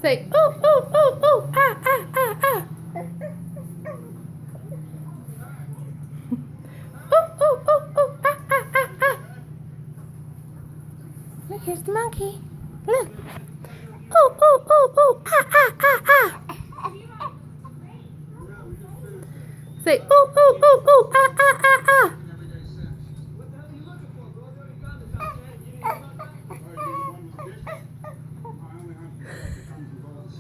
Say, ooh, ooh, ooh, ooh, ah, ah, ah, ah. Ooh, ooh, ooh, ooh, ah, ah, ah, ah. Look, here's the monkey. Look. Ooh, ooh.